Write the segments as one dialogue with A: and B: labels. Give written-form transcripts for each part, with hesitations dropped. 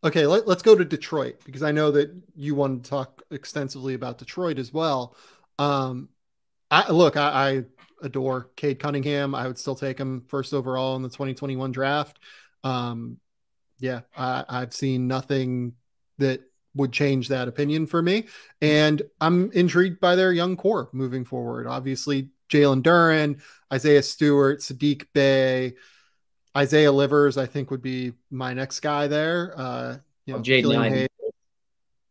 A: Okay, let's go to Detroit because I know that you want to talk extensively about Detroit as well. Um, I adore Cade Cunningham. I would still take him first overall in the 2021 draft. Um, yeah, I've seen nothing that would change that opinion for me. And I'm intrigued by their young core moving forward. Obviously, Jalen Duren, Isaiah Stewart, Sadiq Bey, Isaiah Livers, I think would be my next guy there.
B: Jaden
A: Killian
B: Ivey.
A: Hayes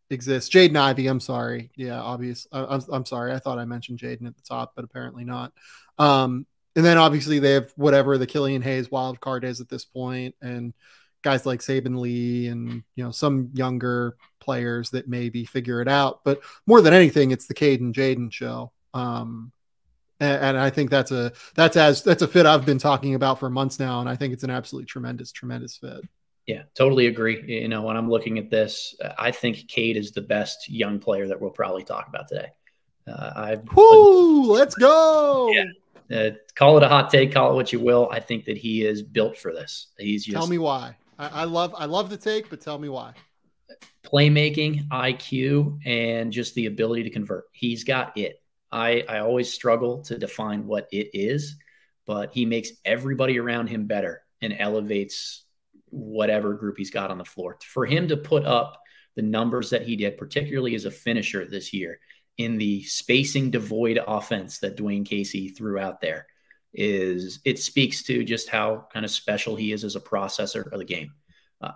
A: exists. Jaden Ivey, I'm sorry. Yeah, obvious. I'm sorry. I thought I mentioned Jaden at the top, but apparently not. And then obviously they have whatever the Killian Hayes wild card is at this point, and guys like Saban Lee and some younger players that maybe figure it out. But more than anything, it's the Cade and Jaden show. And I think that's a fit I've been talking about for months now, and I think it's an absolutely tremendous fit.
B: Yeah, totally agree. When I'm looking at this, I think Cade is the best young player that we'll probably talk about today.
A: Let's go.
B: Yeah, call it a hot take, call it what you will. I think that he is built for this. He's just
A: tell me why. I love the take, but tell me why.
B: Playmaking, IQ, and just the ability to convert. He's got it. I always struggle to define what it is, but he makes everybody around him better and elevates whatever group he's got on the floor. For him to put up the numbers that he did, particularly as a finisher this year, in the spacing devoid offense that Dwayne Casey threw out there, it speaks to just how kind of special he is as a processor of the game.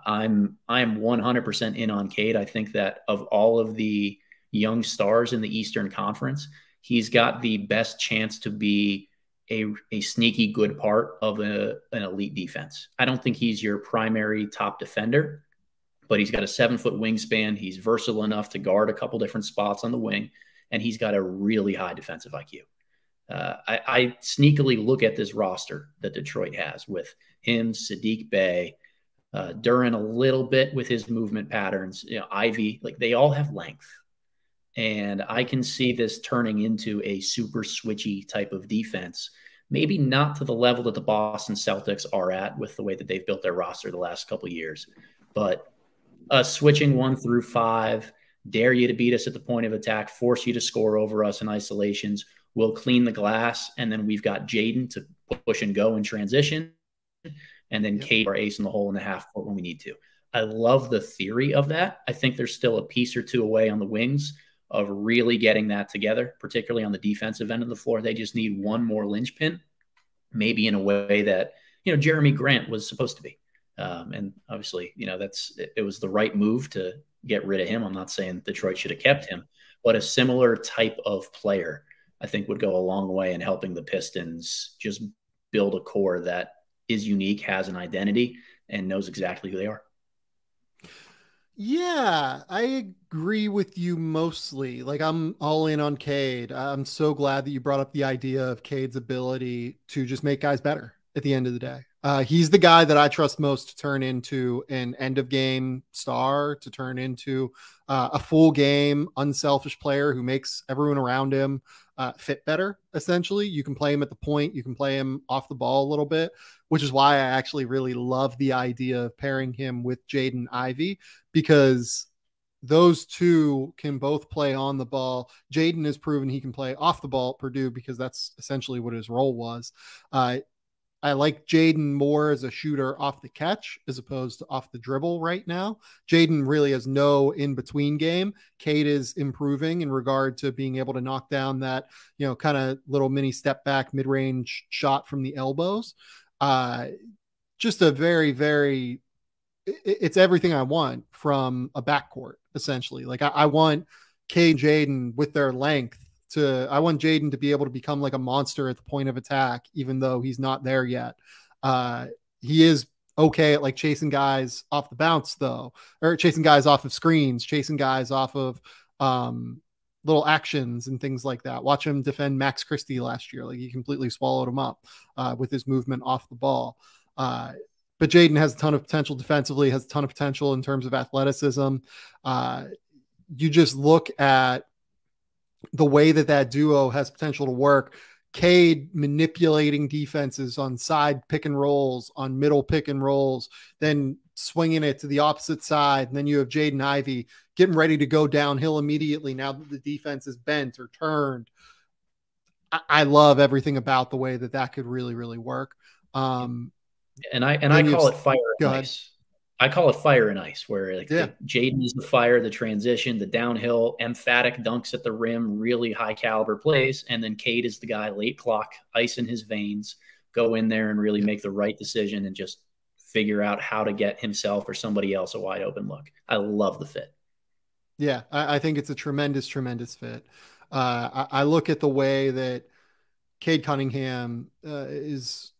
B: I'm 100% in on Cade. I think that of all of the young stars in the Eastern Conference, he's got the best chance to be a sneaky good part of an elite defense. I don't think he's your primary top defender, but he's got a 7-foot wingspan. He's versatile enough to guard a couple different spots on the wing, and he's got a really high defensive IQ. I sneakily look at this roster that Detroit has with him, Sadiq Bey, Duren a little bit with his movement patterns, Ivy, like they all have length. And I can see this turning into a super switchy type of defense, maybe not to the level that the Boston Celtics are at with the way that they've built their roster the last couple of years, but switching 1 through 5, dare you to beat us at the point of attack, force you to score over us in isolations. We'll clean the glass, and then we've got Jaden to push and go in transition, and then Cade, our ace in the hole in the half court when we need to. I love the theory of that. I think there's still a piece or two away on the wings of really getting that together, particularly on the defensive end of the floor. They just need one more linchpin, maybe in a way that, Jeremy Grant was supposed to be. And obviously, it was the right move to get rid of him. I'm not saying Detroit should have kept him, but a similar type of player, I think, would go a long way in helping the Pistons just build a core that is unique, has an identity, and knows exactly who they are.
A: Yeah, I agree with you mostly. Like, I'm all in on Cade. I'm so glad that you brought up the idea of Cade's ability to just make guys better at the end of the day. He's the guy that I trust most to turn into an end of game star, to turn into a full game, unselfish player who makes everyone around him fit better. Essentially, you can play him at the point, you can play him off the ball a little bit, which is why I actually really love the idea of pairing him with Jaden Ivey, because those two can both play on the ball. Jaden has proven he can play off the ball at Purdue because that's essentially what his role was. I like Jaden more as a shooter off the catch as opposed to off the dribble right now. Jaden really has no in-between game. Cade is improving in regard to being able to knock down that, kind of little mini step back mid-range shot from the elbows. Just a very, very, it's everything I want from a backcourt, essentially. Like I want Cade and Jaden with their length. I want Jaden to be able to become like a monster at the point of attack, even though he's not there yet. He is okay at like chasing guys off the bounce though, or chasing guys off of screens, chasing guys off of little actions and things like that. Watch him defend Max Christie last year. Like he completely swallowed him up with his movement off the ball. But Jaden has a ton of potential defensively, has a ton of potential in terms of athleticism. You just look at the way that duo has potential to work. Cade manipulating defenses on side pick and rolls, on middle pick and rolls, then swinging it to the opposite side. And then you have Jaden Ivey getting ready to go downhill immediately now that the defense is bent or turned. I love everything about the way that that could really, really work.
B: I call it fire and ice. I call it fire and ice, where like Jaden is the fire, the transition, the downhill, emphatic dunks at the rim, really high caliber plays. And then Cade is the guy, late clock, ice in his veins, go in there and really make the right decision and just figure out how to get himself or somebody else a wide open look. I love the fit.
A: Yeah, I think it's a tremendous, tremendous fit. I look at the way that Kade Cunningham is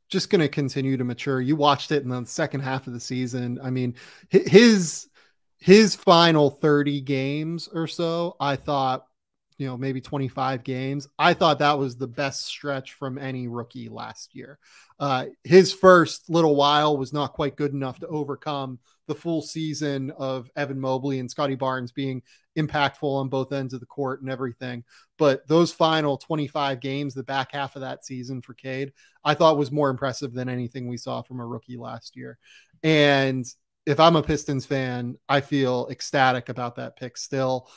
A: just going to continue to mature. You watched it in the second half of the season. I mean, his final 30 games or so, I thought, maybe 25 games. I thought that was the best stretch from any rookie last year. His first little while was not quite good enough to overcome the full season of Evan Mobley and Scotty Barnes being impactful on both ends of the court and everything. But those final 25 games, the back half of that season for Cade, I thought was more impressive than anything we saw from a rookie last year. And if I'm a Pistons fan, I feel ecstatic about that pick still.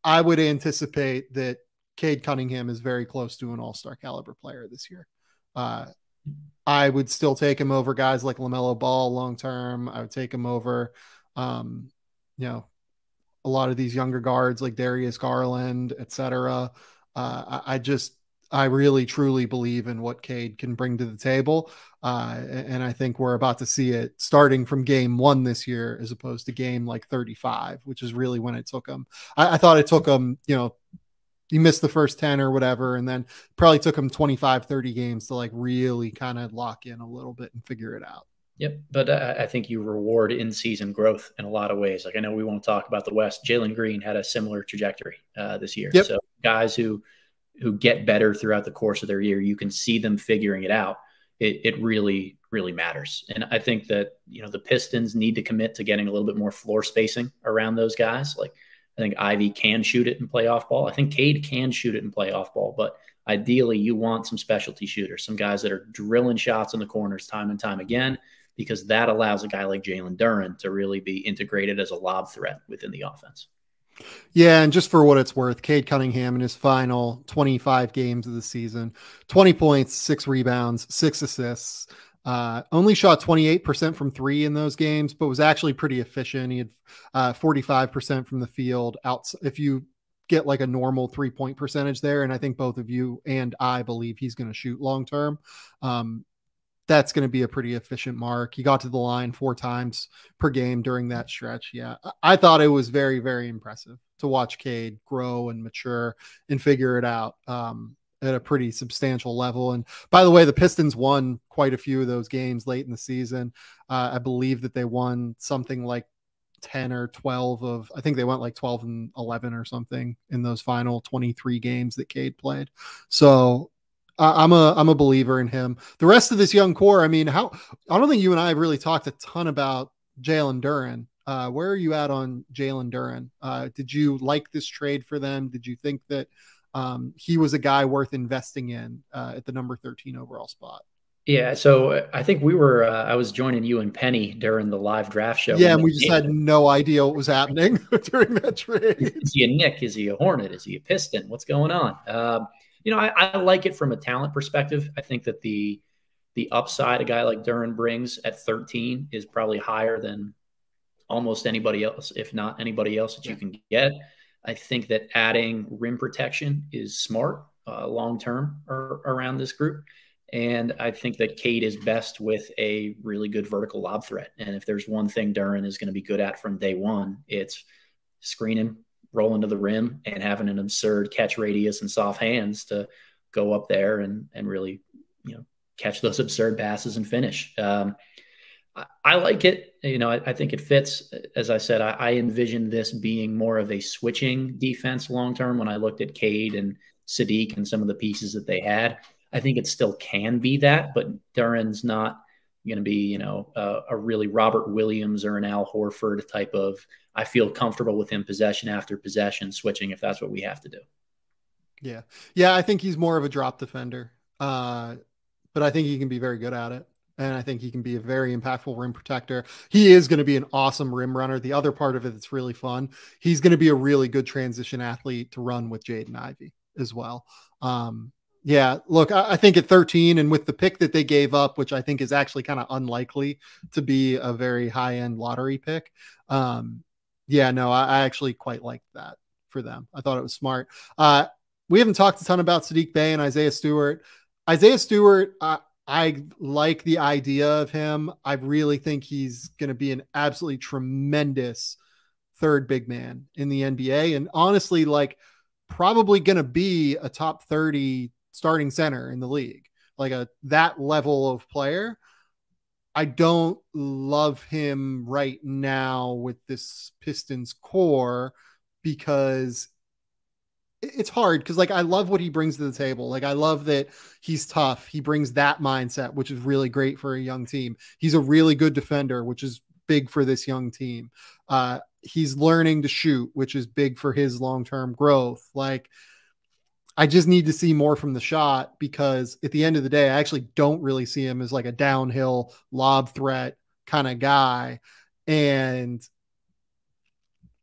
A: I would anticipate that Cade Cunningham is very close to an all-star caliber player this year. I would still take him over guys like LaMelo Ball long-term. I would take him over, a lot of these younger guards like Darius Garland, etc. I really truly believe in what Cade can bring to the table. And I think we're about to see it starting from game 1 this year, as opposed to game like 35, which is really when it took him. I thought it took him, he missed the first 10 or whatever. And then probably took him 25, 30 games to like really kind of lock in a little bit and figure it out.
B: Yep. But I think you reward in-season growth in a lot of ways. Like, I know we won't talk about the West. Jalen Green had a similar trajectory this year.
A: Yep.
B: So guys who get better throughout the course of their year, you can see them figuring it out. It really, really matters. And I think that, the Pistons need to commit to getting a little bit more floor spacing around those guys. Like, I think Ivy can shoot it in playoff ball. I think Cade can shoot it in playoff ball, but ideally you want some specialty shooters, some guys that are drilling shots in the corners time and time again, because that allows a guy like Jalen Duren to really be integrated as a lob threat within the offense.
A: Yeah, and just for what it's worth, Cade Cunningham in his final 25 games of the season, 20 points, 6 rebounds, 6 assists, only shot 28% from 3 in those games, but was actually pretty efficient. He had 45% from the field. If you get like a normal 3-point percentage there, and I think both of you and I believe he's going to shoot long-term, that's going to be a pretty efficient mark. He got to the line 4 times per game during that stretch. Yeah, I thought it was very, very impressive to watch Cade grow and mature and figure it out at a pretty substantial level. And by the way, the Pistons won quite a few of those games late in the season. I believe that they won something like 10 or 12 of, I think they went like 12 and 11 or something in those final 23 games that Cade played. So I'm a believer in him. The rest of this young core, I mean, I don't think you and I have really talked a ton about Jalen Duren. Where are you at on Jalen Duren? Did you like this trade for them? Did you think that he was a guy worth investing in at the number 13 overall spot?
B: Yeah, so I think I was joining you and Penny during the live draft show.
A: Yeah, and we just had no idea what was happening during that trade.
B: Is he a Knick? Is he a Hornet? Is he a Piston? What's going on? I like it from a talent perspective. I think that the upside a guy like Duren brings at 13 is probably higher than almost anybody else, if not anybody else that you can get. I think that adding rim protection is smart long-term around this group. And I think that Cade is best with a really good vertical lob threat. And if there's one thing Duren is going to be good at from day one, it's screening, rolling to the rim, and having an absurd catch radius and soft hands to go up there and really, catch those absurd passes and finish. I like it. I think it fits. As I said, I envisioned this being more of a switching defense long-term when I looked at Cade and Sadiq and some of the pieces that they had. I think it still can be that, but Duren's not going to be, a really Robert Williams or an Al Horford type of, I feel comfortable with him possession after possession switching if that's what we have to do.
A: Yeah. I think he's more of a drop defender, but I think he can be very good at it. And I think he can be a very impactful rim protector. He is going to be an awesome rim runner. The other part of it that's really fun, he's going to be a really good transition athlete to run with Jaden Ivey as well. Yeah, look, I think at 13 and with the pick that they gave up, which I think is actually kind of unlikely to be a very high-end lottery pick. Yeah, no, I actually quite liked that for them. I thought it was smart. We haven't talked a ton about Sadiq Bey and Isaiah Stewart. Isaiah Stewart, I like the idea of him. I really think he's going to be an absolutely tremendous third big man in the NBA. And honestly, like probably going to be a top 30 starting center in the league, like that level of player. I don't love him right now with this Pistons core because it's hard because like I love what he brings to the table. Like I love that he's tough. He brings that mindset, which is really great for a young team. He's a really good defender, which is big for this young team. He's learning to shoot, which is big for his long-term growth. Like I just need to see more from the shot because at the end of the day, I actually don't really see him as like a downhill lob threat kind of guy. And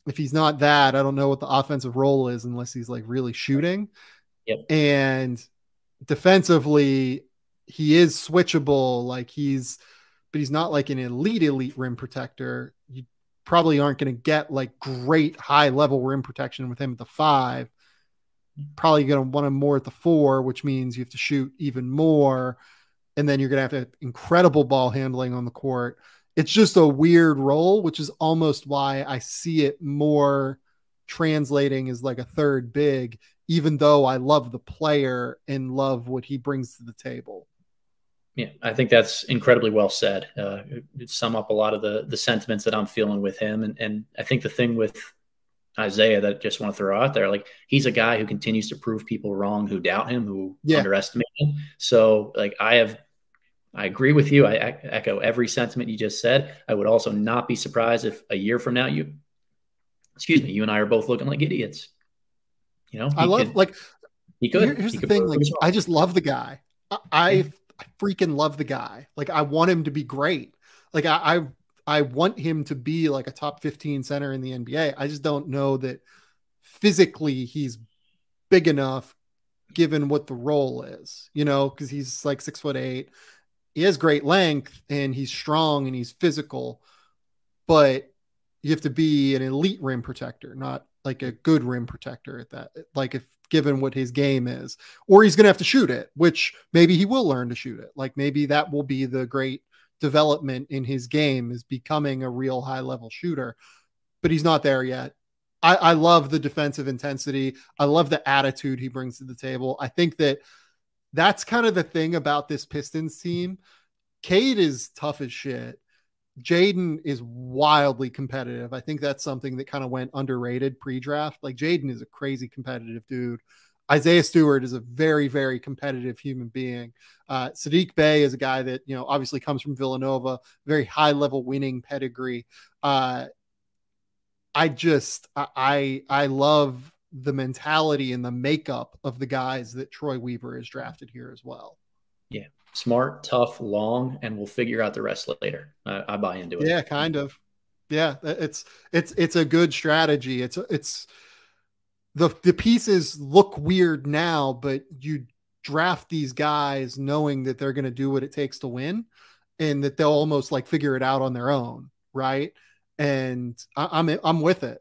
A: if he's not that, I don't know what the offensive role is unless he's like really shooting.
B: Yep.
A: And defensively, he is switchable. Like but he's not like an elite rim protector. You probably aren't going to get like great high level rim protection with him at the 5. Probably going to want him more at the 4, which means you have to shoot even more. And then you're going to have incredible ball handling on the court. It's just a weird role, which is almost why I see it more translating as like a third big, even though I love the player and love what he brings to the table.
B: Yeah, I think that's incredibly well said. It sum up a lot of the sentiments that I'm feeling with him. And I think the thing with Isaiah that I just want to throw out there, like he's a guy who continues to prove people wrong, who doubt him, who underestimate him. So like I agree with you. I echo every sentiment you just said. I would also not be surprised if a year from now you and I are both looking like idiots. You know,
A: here's the thing. Like, I just love the guy. I freaking love the guy. Like, I want him to be great. Like, I want him to be like a top 15 center in the NBA. I just don't know that physically he's big enough given what the role is, you know, because he's like 6'8". He has great length and he's strong and he's physical, but you have to be an elite rim protector, not like a good rim protector at that. Like if given what his game is, or he's going to have to shoot it, which maybe he will learn to shoot it. Like maybe that will be the great development in his game, is becoming a real high level shooter, but he's not there yet. I love the defensive intensity. I love the attitude he brings to the table. I think that's kind of the thing about this Pistons team. Cade is tough as shit. Jaden is wildly competitive. I think that's something that kind of went underrated pre-draft. Like Jaden is a crazy competitive dude. Isaiah Stewart is a very, very competitive human being. Sadiq Bey is a guy that, you know, obviously comes from Villanova, very high level winning pedigree. I love the mentality and the makeup of the guys that Troy Weaver has drafted here as well.
B: Yeah. Smart, tough, long, and we'll figure out the rest later. I buy into it.
A: Yeah, kind of. Yeah. It's a good strategy. It's the pieces look weird now, but you draft these guys knowing that they're going to do what it takes to win and that they'll almost like figure it out on their own. Right. And I'm with it.